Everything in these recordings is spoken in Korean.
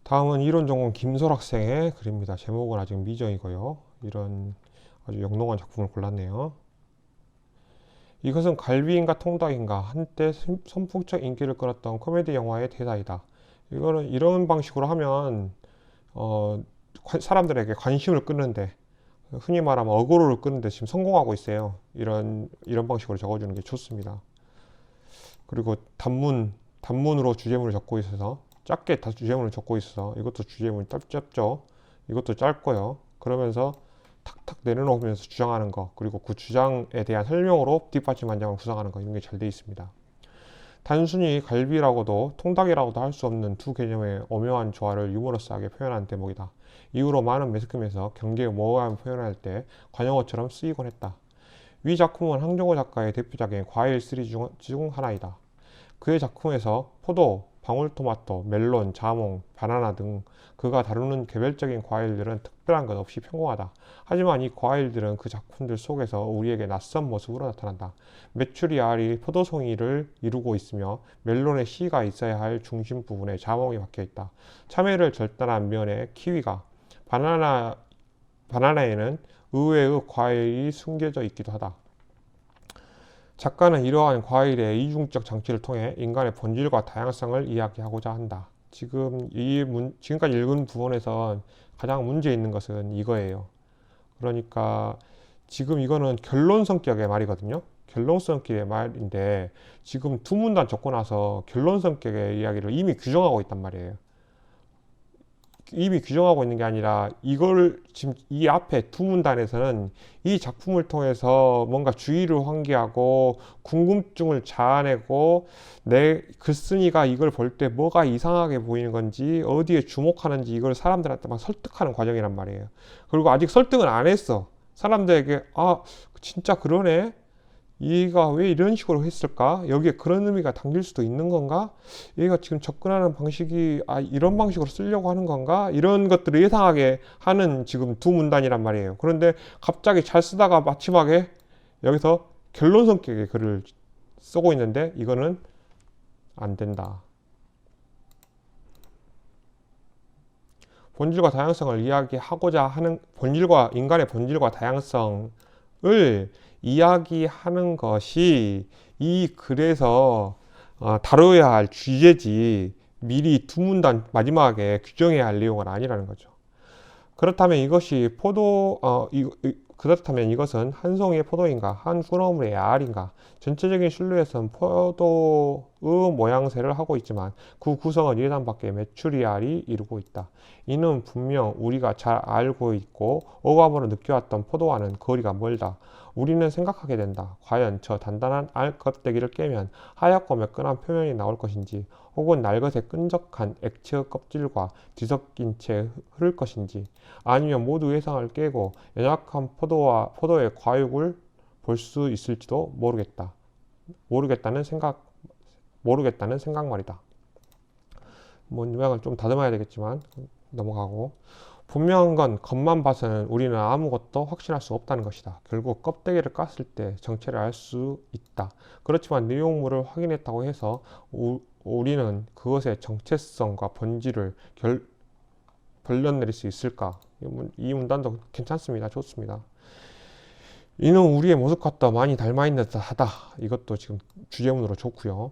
다음은 이론 전공 김솔 학생의 글입니다. 제목은 아직 미정이고요. 이런 아주 영롱한 작품을 골랐네요. 이것은 갈비인가 통닭인가 한때 선풍적 인기를 끌었던 코미디 영화의 대사이다. 이거는 이런 방식으로 하면 사람들에게 관심을 끄는데, 흔히 말하면 어그로를 끄는데 지금 성공하고 있어요. 이런 방식으로 적어주는 게 좋습니다. 그리고 단문으로 주제문을 적고 있어서, 짧게 다 주제문을 적고 있어서 이것도 주제문이 짧죠. 이것도 짧고요. 그러면서 탁탁 내려놓으면서 주장하는 거, 그리고 그 주장에 대한 설명으로 뒷받침 한 장을 구성하는 거, 이런 게 잘 돼 있습니다. 단순히 갈비라고도 통닭이라고도 할 수 없는 두 개념의 오묘한 조화를 유머러스하게 표현한 대목이다. 이후로 많은 매스컴에서 경계의 모호함을 표현할 때 관용어처럼 쓰이곤 했다. 위 작품은 항정우 작가의 대표작인 과일 시리즈 중 하나이다. 그의 작품에서 포도, 방울토마토, 멜론, 자몽, 바나나 등 그가 다루는 개별적인 과일들은 특별한 것 없이 평범하다. 하지만 이 과일들은 그 작품들 속에서 우리에게 낯선 모습으로 나타난다. 메추리 알이 포도송이를 이루고 있으며 멜론의 씨가 있어야 할 중심 부분에 자몽이 박혀 있다. 참외를 절단한 면에 키위가, 바나나에는 의외의 과일이 숨겨져 있기도 하다. 작가는 이러한 과일의 이중적 장치를 통해 인간의 본질과 다양성을 이야기하고자 한다. 지금까지 읽은 부분에서 가장 문제 있는 것은 이거예요. 그러니까 지금 이거는 결론 성격의 말이거든요. 결론 성격의 말인데 지금 두 문단 적고 나서 결론 성격의 이야기를 이미 규정하고 있단 말이에요. 이미 규정하고 있는 게 아니라 이걸 지금 이 앞에 두 문단에서는 이 작품을 통해서 뭔가 주의를 환기하고 궁금증을 자아내고 내 글쓴이가 이걸 볼 때 뭐가 이상하게 보이는 건지 어디에 주목하는지 이걸 사람들한테 막 설득하는 과정이란 말이에요. 그리고 아직 설득은 안 했어. 사람들에게 진짜 그러네, 얘가 왜 이런 식으로 했을까? 여기에 그런 의미가 담길 수도 있는 건가? 얘가 지금 접근하는 방식이 이런 방식으로 쓰려고 하는 건가? 이런 것들을 예상하게 하는 지금 두 문단이란 말이에요. 그런데 갑자기 잘 쓰다가 마지막에 여기서 결론 성격의 글을 쓰고 있는데 이거는 안 된다. 본질과 다양성을 이야기하고자 하는, 인간의 본질과 다양성을 이야기하는 것이 이 글에서 다뤄야 할 주제지, 미리 두 문단 마지막에 규정해야 할 내용은 아니라는 거죠. 그렇다면 그렇다면 이것은 한 송이의 포도인가, 한 꾸러물의 알인가? 전체적인 실루엣은 포도의 모양새를 하고 있지만 그 구성은 예상 밖의 메추리 알이 이루고 있다. 이는 분명 우리가 잘 알고 있고 오감으로 느껴왔던 포도와는 거리가 멀다. 우리는 생각하게 된다. 과연 저 단단한 알 껍데기를 깨면 하얗고 매끈한 표면이 나올 것인지, 혹은 날것의 끈적한 액체의 껍질과 뒤섞인 채 흐를 것인지, 아니면 모두 예상을 깨고 연약한 포도의 과육을 볼 수 있을지도 모르겠다는 생각 말이다. 뭐 요약을 좀 다듬어야 되겠지만 넘어가고, 분명한 건 겉만 봐서는 우리는 아무것도 확신할 수 없다는 것이다. 결국 껍데기를 깠을 때 정체를 알 수 있다. 그렇지만 내용물을 확인했다고 해서 우리는 그것의 정체성과 본질을 결론내릴 수 있을까? 이 문단도 괜찮습니다. 좋습니다. 이는 우리의 모습과 더 많이 닮아있는 듯하다. 이것도 지금 주제문으로 좋고요.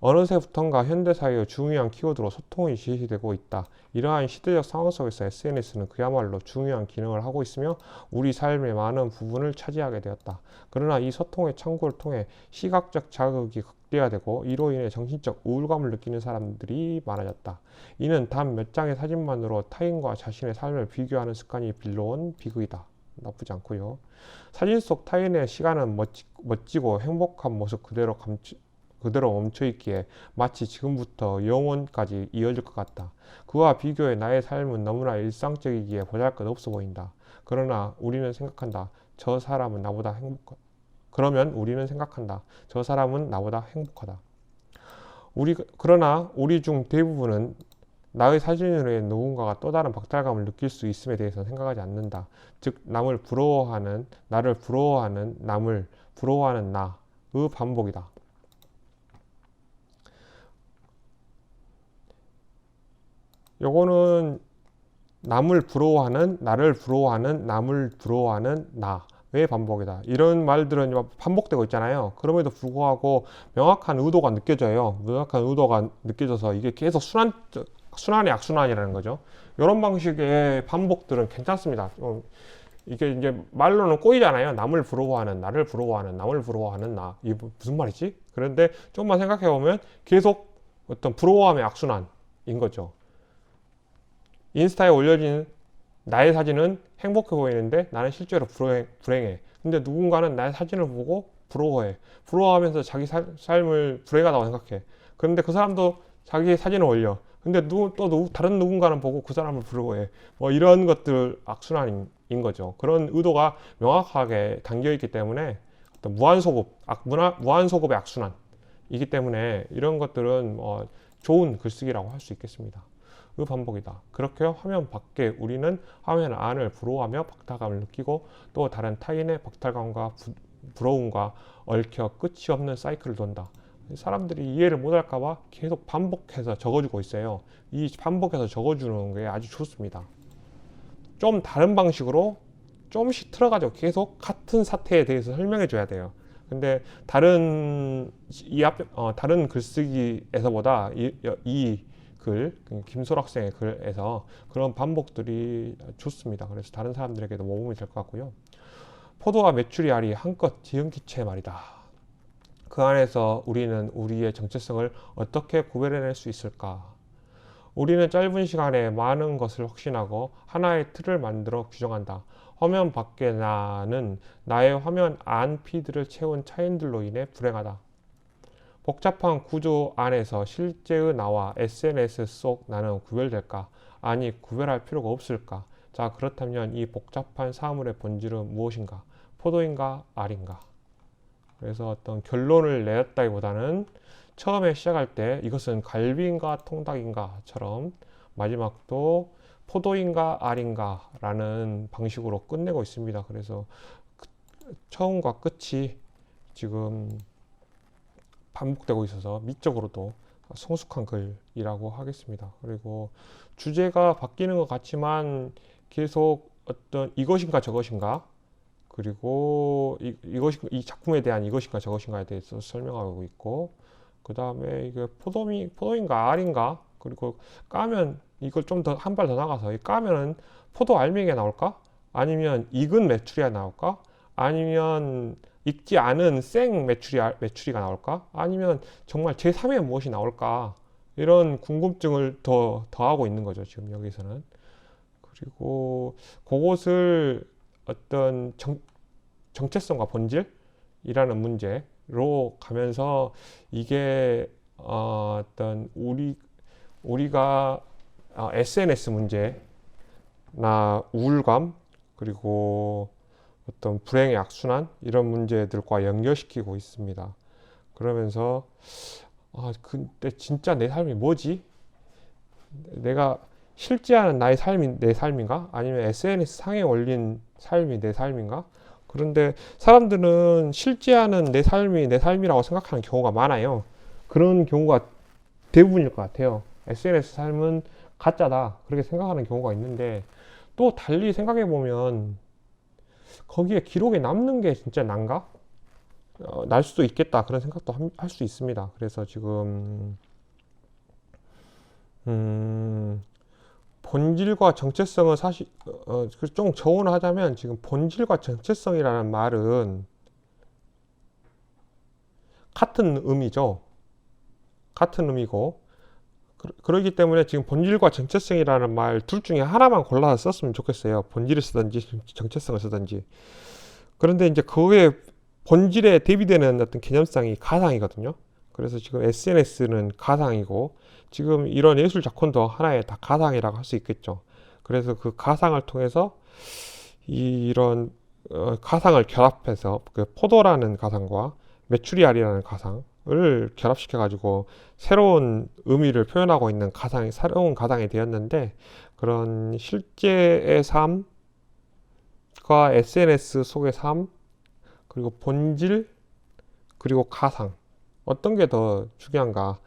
어느새부턴가 현대사회의 중요한 키워드로 소통이 제시되고 있다. 이러한 시대적 상황 속에서 SNS는 그야말로 중요한 기능을 하고 있으며 우리 삶의 많은 부분을 차지하게 되었다. 그러나 이 소통의 창구를 통해 시각적 자극이 극대화되고 이로 인해 정신적 우울감을 느끼는 사람들이 많아졌다. 이는 단 몇 장의 사진만으로 타인과 자신의 삶을 비교하는 습관이 빌려온 비극이다. 나쁘지 않고요. 사진 속 타인의 시간은 멋지고 행복한 모습 그대로 멈춰있기에 마치 지금부터 영원까지 이어질 것 같다. 그와 비교해 나의 삶은 너무나 일상적이기에 보잘것없어 보인다. 그러면 우리는 생각한다. 저 사람은 나보다 행복하다. 그러나 우리 중 대부분은 나의 사진으로 인해 누군가가 또 다른 박탈감을 느낄 수 있음에 대해서 생각하지 않는다. 즉 나를 부러워하는 남을 부러워하는 나의 반복이다. 요거는 남을 부러워하는, 나를 부러워하는, 남을 부러워하는 나의 반복이다. 이런 말들은 반복되고 있잖아요. 그럼에도 불구하고 명확한 의도가 느껴져요. 명확한 의도가 느껴져서 이게 계속 순환의 악순환이라는 거죠. 이런 방식의 반복들은 괜찮습니다. 이게 이제 말로는 꼬이잖아요. 남을 부러워하는, 나를 부러워하는, 남을 부러워하는 나. 이게 무슨 말이지? 그런데 조금만 생각해 보면 계속 어떤 부러워함의 악순환인 거죠. 인스타에 올려진 나의 사진은 행복해 보이는데 나는 실제로 불행해. 근데 누군가는 나의 사진을 보고 부러워해. 부러워하면서 자기 삶을 불행하다고 생각해. 그런데 그 사람도 자기 사진을 올려. 근데 다른 누군가는 보고 그 사람을 부러워해. 뭐 이런 것들 악순환인 거죠. 그런 의도가 명확하게 담겨 있기 때문에 어떤 무한소급의 악순환이기 때문에 이런 것들은 좋은 글쓰기라고 할 수 있겠습니다. 그 반복이다. 그렇게 화면 밖에 우리는 화면 안을 부러워하며 박탈감을 느끼고 또 다른 타인의 박탈감과 부러움과 얽혀 끝이 없는 사이클을 돈다. 사람들이 이해를 못할까봐 계속 반복해서 적어주고 있어요. 이 반복해서 적어주는 게 아주 좋습니다. 좀 다른 방식으로 조금씩 틀어가지고 계속 같은 사태에 대해서 설명해 줘야 돼요. 근데 다른 글쓰기에서보다 이 글, 김솔 학생의 글에서 그런 반복들이 좋습니다. 그래서 다른 사람들에게도 모범이 될 것 같고요. 포도와 메추리 알이 한껏 뒤엉키채 말이다. 그 안에서 우리는 우리의 정체성을 어떻게 구별해낼 수 있을까? 우리는 짧은 시간에 많은 것을 확신하고 하나의 틀을 만들어 규정한다. 화면 밖의 나는 나의 화면 안 피드를 채운 차인들로 인해 불행하다. 복잡한 구조 안에서 실제의 나와 SNS 속 나는 구별될까? 아니, 구별할 필요가 없을까? 자, 그렇다면 이 복잡한 사물의 본질은 무엇인가? 포도인가? 알인가? 그래서 어떤 결론을 내었다기보다는 처음에 시작할 때 이것은 갈비인가 통닭인가처럼 마지막도 포도인가 알인가 라는 방식으로 끝내고 있습니다. 그래서 처음과 끝이 지금 반복되고 있어서 미적으로도 성숙한 글이라고 하겠습니다. 그리고 주제가 바뀌는 것 같지만 계속 어떤 이것인가 저것인가 그리고 이 작품에 대한 이것인가 저것인가에 대해서 설명하고 있고 그 다음에 이게 포도인가 알인가 그리고 까면 이걸 좀 더 한 발 더 나가서 까면은 포도 알맹이가 나올까? 아니면 익은 메추리가 나올까? 아니면 익지 않은 생 메추리가 나올까? 아니면 정말 제3의 무엇이 나올까? 이런 궁금증을 더하고 있는 거죠. 지금 여기서는. 그리고 그것을 어떤 정체성과 본질이라는 문제로 가면서 이게 어떤 우리가 SNS 문제나 우울감 그리고 어떤 불행의 악순환 이런 문제들과 연결시키고 있습니다. 그러면서 근데 진짜 내 삶이 뭐지? 내가 실제하는 나의 삶이 내 삶인가? 아니면 SNS 상에 올린 삶이 내 삶인가? 그런데 사람들은 실제하는 내 삶이 내 삶이라고 생각하는 경우가 많아요. 그런 경우가 대부분일 것 같아요. SNS 삶은 가짜다. 그렇게 생각하는 경우가 있는데 또 달리 생각해 보면 거기에 기록에 남는 게 진짜 난가? 날 수도 있겠다. 그런 생각도 할 수 있습니다. 그래서 지금 본질과 정체성은 사실 좀 조언을 하자면 지금 본질과 정체성이라는 말은 같은 의미죠. 같은 의미고 그러기 때문에 지금 본질과 정체성이라는 말 둘 중에 하나만 골라서 썼으면 좋겠어요. 본질을 쓰든지 정체성을 쓰든지. 그런데 이제 그의 본질에 대비되는 어떤 개념상이 가상이거든요. 그래서 지금 SNS는 가상이고 지금 이런 예술 작품도 하나의 다 가상이라고 할 수 있겠죠. 그래서 그 가상을 통해서 이런 가상을 결합해서 그 포도라는 가상과 메추리알이라는 가상을 결합시켜 가지고 새로운 의미를 표현하고 있는 새로운 가상이 되었는데 그런 실제의 삶과 SNS 속의 삶 그리고 본질 그리고 가상 어떤 게 더 중요한가?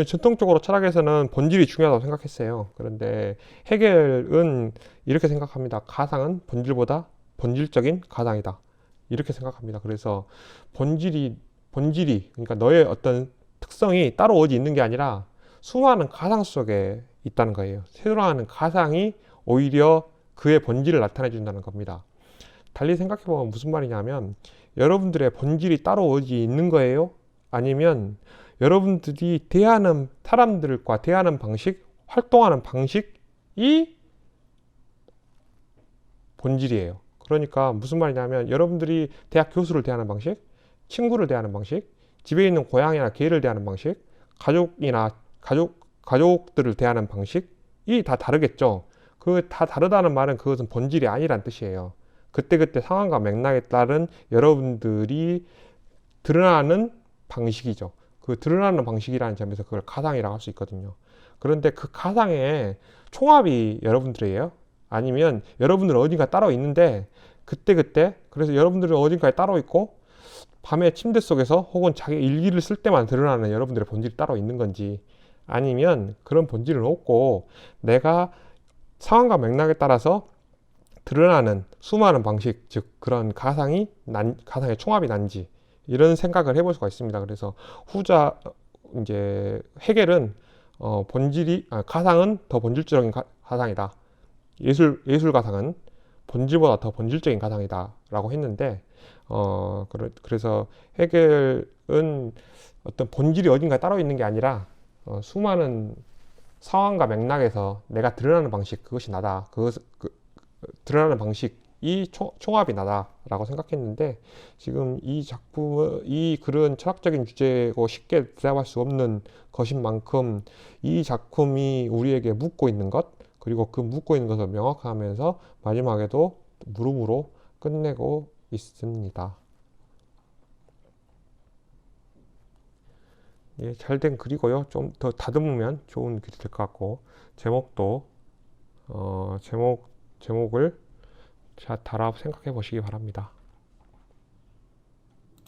전통적으로 철학에서는 본질이 중요하다고 생각했어요. 그런데 헤겔은 이렇게 생각합니다. 가상은 본질보다 본질적인 가상이다. 이렇게 생각합니다. 그래서 본질이, 그러니까 너의 어떤 특성이 따로 어디 있는 게 아니라 수많은 가상 속에 있다는 거예요. 새로운 가상이 오히려 그의 본질을 나타내 준다는 겁니다. 달리 생각해보면 무슨 말이냐면, 여러분들의 본질이 따로 어디 있는 거예요? 아니면 여러분들이 대하는 사람들과 대하는 방식, 활동하는 방식이 본질이에요. 그러니까 무슨 말이냐면, 여러분들이 대학 교수를 대하는 방식, 친구를 대하는 방식, 집에 있는 고양이나 개를 대하는 방식, 가족들을 대하는 방식이 다 다르겠죠. 그 다 다르다는 말은 그것은 본질이 아니란 뜻이에요. 그때그때 상황과 맥락에 따른 여러분들이 드러나는 방식이죠. 그 드러나는 방식이라는 점에서 그걸 가상이라고 할 수 있거든요. 그런데 그 가상의 총합이 여러분들이에요? 아니면 여러분들은 어딘가 따로 있는데 그때그때, 그래서 여러분들은 어딘가에 따로 있고 밤에 침대 속에서 혹은 자기 일기를 쓸 때만 드러나는 여러분들의 본질이 따로 있는 건지, 아니면 그런 본질은 없고 내가 상황과 맥락에 따라서 드러나는 수많은 방식, 즉 그런 가상의 총합이 난지, 이런 생각을 해볼 수가 있습니다. 그래서 후자 이제 헤겔은 가상은 더 본질적인 가상이다. 예술 가상은 본질보다 더 본질적인 가상이다라고 했는데, 그래서 헤겔은 어떤 본질이 어딘가 따로 있는 게 아니라 수많은 상황과 맥락에서 내가 드러나는 방식, 그것이 나다. 드러나는 방식이 총합이 나다라고 생각했는데, 지금 이 글은 철학적인 주제고 쉽게 대답할 수 없는 것인 만큼 이 작품이 우리에게 묻고 있는 것, 그리고 그 묻고 있는 것을 명확하면서 마지막에도 물음으로 끝내고 있습니다. 예, 잘된 글이고요. 좀 더 다듬으면 좋은 글이 될 것 같고, 제목도 제목을 잘 달아 생각해 보시기 바랍니다.